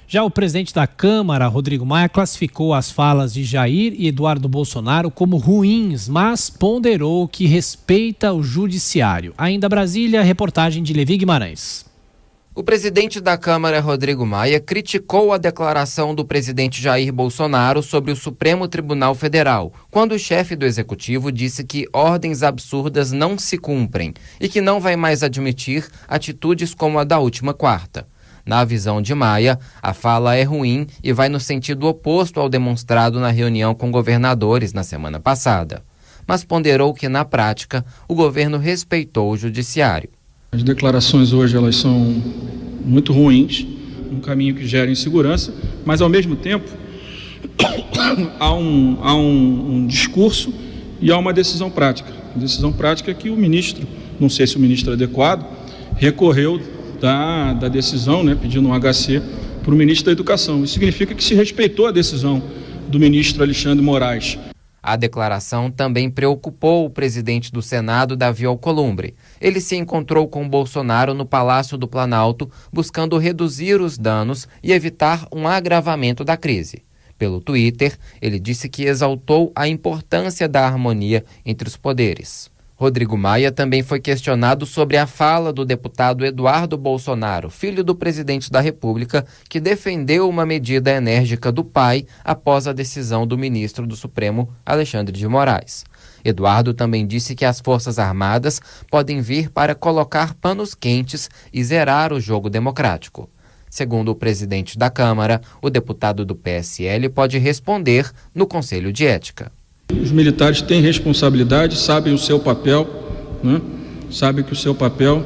Já o presidente da Câmara, Rodrigo Maia, classificou as falas de Jair e Eduardo Bolsonaro como ruins, mas ponderou que respeita o judiciário. Ainda Brasília, reportagem de Levi Guimarães. O presidente da Câmara, Rodrigo Maia, criticou a declaração do presidente Jair Bolsonaro sobre o Supremo Tribunal Federal, quando o chefe do Executivo disse que ordens absurdas não se cumprem e que não vai mais admitir atitudes como a da última quarta. Na visão de Maia, a fala é ruim e vai no sentido oposto ao demonstrado na reunião com governadores na semana passada. Mas ponderou que, na prática, o governo respeitou o judiciário. As declarações hoje elas são muito ruins, um caminho que gera insegurança, mas ao mesmo tempo há um discurso e há uma decisão prática. A decisão prática é que o ministro, não sei se o ministro é adequado, recorreu da decisão, pedindo um HC para o ministro da Educação. Isso significa que se respeitou a decisão do ministro Alexandre de Moraes. A declaração também preocupou o presidente do Senado, Davi Alcolumbre. Ele se encontrou com Bolsonaro no Palácio do Planalto, buscando reduzir os danos e evitar um agravamento da crise. Pelo Twitter, ele disse que exaltou a importância da harmonia entre os poderes. Rodrigo Maia também foi questionado sobre a fala do deputado Eduardo Bolsonaro, filho do presidente da República, que defendeu uma medida enérgica do pai após a decisão do ministro do Supremo, Alexandre de Moraes. Eduardo também disse que as Forças Armadas podem vir para colocar panos quentes e zerar o jogo democrático. Segundo o presidente da Câmara, o deputado do PSL pode responder no Conselho de Ética. Os militares têm responsabilidade, sabem o seu papel, sabem que o seu papel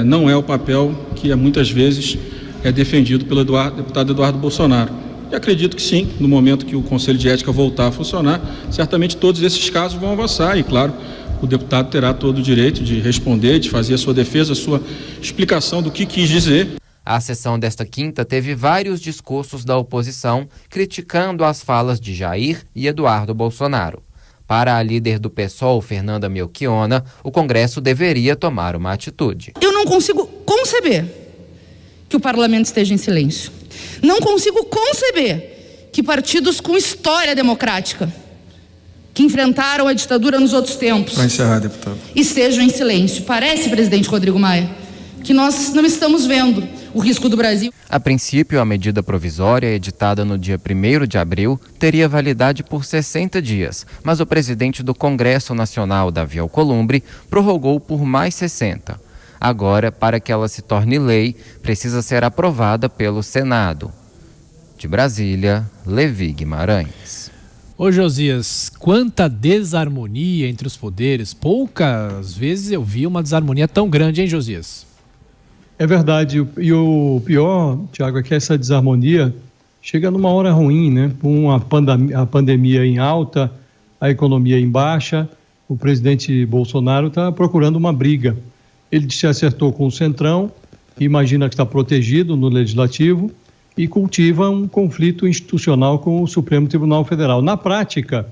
não é o papel que muitas vezes é defendido pelo deputado Eduardo Bolsonaro. E acredito que sim, no momento que o Conselho de Ética voltar a funcionar, certamente todos esses casos vão avançar e, claro, o deputado terá todo o direito de responder, de fazer a sua defesa, a sua explicação do que quis dizer. A sessão desta quinta teve vários discursos da oposição criticando as falas de Jair e Eduardo Bolsonaro. Para a líder do PSOL, Fernanda Melchiona, o Congresso deveria tomar uma atitude. Eu não consigo conceber que o parlamento esteja em silêncio. Não consigo conceber que partidos com história democrática, que enfrentaram a ditadura nos outros tempos, Para encerrar, deputado, estejam em silêncio. Parece, presidente Rodrigo Maia, que nós não estamos vendo o risco do Brasil. A princípio, a medida provisória, editada no dia 1º de abril, teria validade por 60 dias, mas o presidente do Congresso Nacional, Davi Alcolumbre, prorrogou por mais 60. Agora, para que ela se torne lei, precisa ser aprovada pelo Senado. De Brasília, Levi Guimarães. Ô Josias, quanta desarmonia entre os poderes. Poucas vezes eu vi uma desarmonia tão grande, hein, Josias? É verdade, e o pior, Tiago, é que essa desarmonia chega numa hora ruim, com a pandemia em alta, a economia em baixa, o presidente Bolsonaro está procurando uma briga. Ele se acertou com o Centrão, imagina que está protegido no Legislativo e cultiva um conflito institucional com o Supremo Tribunal Federal. Na prática,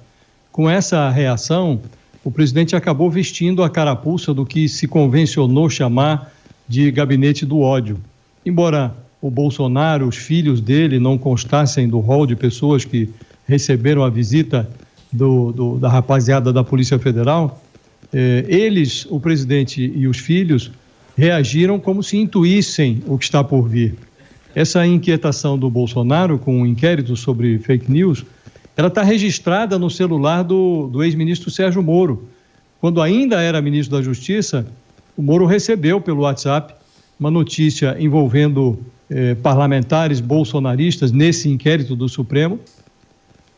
com essa reação, o presidente acabou vestindo a carapuça do que se convencionou chamar de gabinete do ódio. Embora o Bolsonaro, os filhos dele não constassem do rol de pessoas que receberam a visita da rapaziada da Polícia Federal, eles, o presidente e os filhos, reagiram como se intuíssem o que está por vir. Essa inquietação do Bolsonaro com o inquérito sobre fake news, ela está registrada no celular do ex-ministro Sérgio Moro. Quando ainda era ministro da Justiça, o Moro recebeu pelo WhatsApp uma notícia envolvendo parlamentares bolsonaristas nesse inquérito do Supremo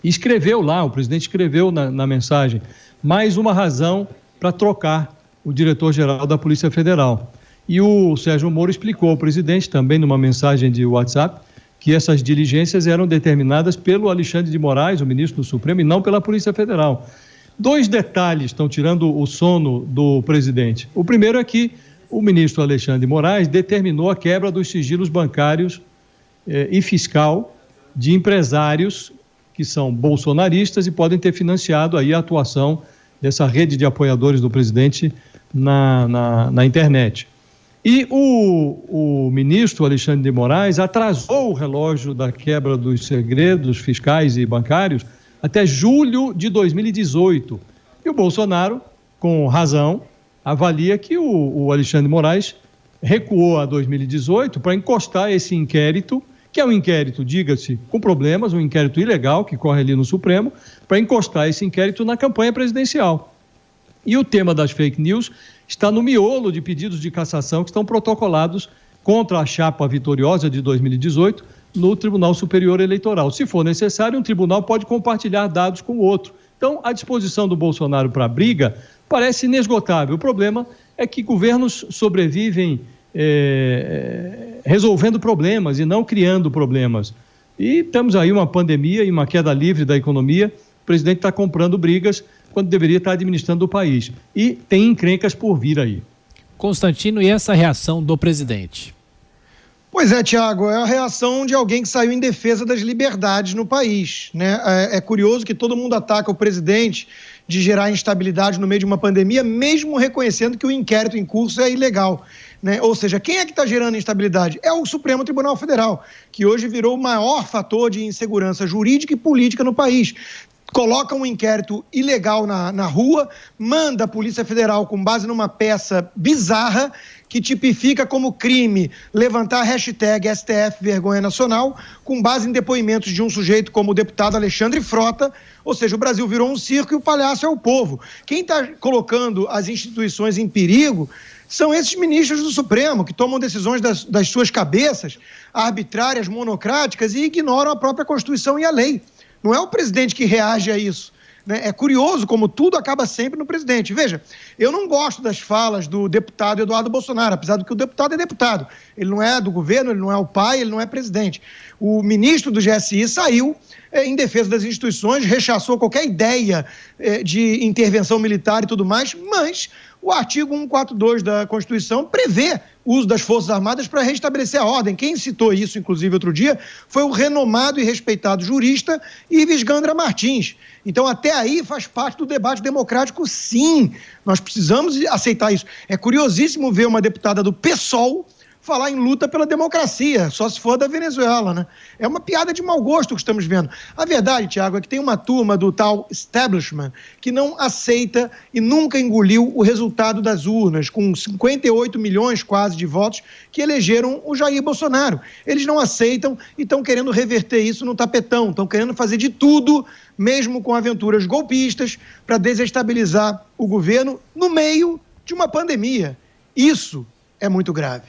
e escreveu lá, o presidente escreveu na mensagem, mais uma razão para trocar o diretor-geral da Polícia Federal. E o Sérgio Moro explicou ao presidente, também numa mensagem de WhatsApp, que essas diligências eram determinadas pelo Alexandre de Moraes, o ministro do Supremo, e não pela Polícia Federal. 2 detalhes estão tirando o sono do presidente. O primeiro é que o ministro Alexandre de Moraes determinou a quebra dos sigilos bancários e fiscal de empresários que são bolsonaristas e podem ter financiado aí a atuação dessa rede de apoiadores do presidente na internet. E o ministro Alexandre de Moraes atrasou o relógio da quebra dos segredos fiscais e bancários até julho de 2018. E o Bolsonaro, com razão, avalia que o Alexandre de Moraes recuou a 2018 para encostar esse inquérito, que é um inquérito, diga-se, com problemas, um inquérito ilegal que corre ali no Supremo, para encostar esse inquérito na campanha presidencial. E o tema das fake news está no miolo de pedidos de cassação que estão protocolados contra a chapa vitoriosa de 2018 no Tribunal Superior Eleitoral. Se for necessário, um tribunal pode compartilhar dados com o outro. Então, a disposição do Bolsonaro para a briga parece inesgotável. O problema é que governos sobrevivem resolvendo problemas e não criando problemas. E temos aí uma pandemia e uma queda livre da economia. O presidente está comprando brigas quando deveria estar administrando o país. E tem encrencas por vir aí. Constantino, e essa reação do presidente? Pois é, Tiago, é a reação de alguém que saiu em defesa das liberdades no país, né? É curioso que todo mundo ataca o presidente de gerar instabilidade no meio de uma pandemia, mesmo reconhecendo que o inquérito em curso é ilegal, né? Ou seja, quem é que está gerando instabilidade? É o Supremo Tribunal Federal, que hoje virou o maior fator de insegurança jurídica e política no país. Coloca um inquérito ilegal na rua, manda a Polícia Federal, com base numa peça bizarra, que tipifica como crime levantar a hashtag STF Vergonha Nacional, com base em depoimentos de um sujeito como o deputado Alexandre Frota. Ou seja, o Brasil virou um circo e o palhaço é o povo. Quem está colocando as instituições em perigo são esses ministros do Supremo, que tomam decisões das suas cabeças, arbitrárias, monocráticas, e ignoram a própria Constituição e a lei. Não é o presidente que reage a isso, né? É curioso como tudo acaba sempre no presidente. Veja, eu não gosto das falas do deputado Eduardo Bolsonaro, apesar do que o deputado é deputado. Ele não é do governo, ele não é o pai, ele não é presidente. O ministro do GSI saiu em defesa das instituições, rechaçou qualquer ideia de intervenção militar e tudo mais, mas o artigo 142 da Constituição prevê o uso das Forças Armadas para restabelecer a ordem. Quem citou isso, inclusive, outro dia, foi o renomado e respeitado jurista Ives Gandra Martins. Então, até aí faz parte do debate democrático, sim. Nós precisamos aceitar isso. É curiosíssimo ver uma deputada do PSOL falar em luta pela democracia, só se for da Venezuela, né? É uma piada de mau gosto que estamos vendo. A verdade, Tiago, é que tem uma turma do tal establishment que não aceita e nunca engoliu o resultado das urnas, com 58 milhões quase de votos que elegeram o Jair Bolsonaro. Eles não aceitam e estão querendo reverter isso no tapetão, estão querendo fazer de tudo, mesmo com aventuras golpistas, para desestabilizar o governo no meio de uma pandemia. Isso é muito grave.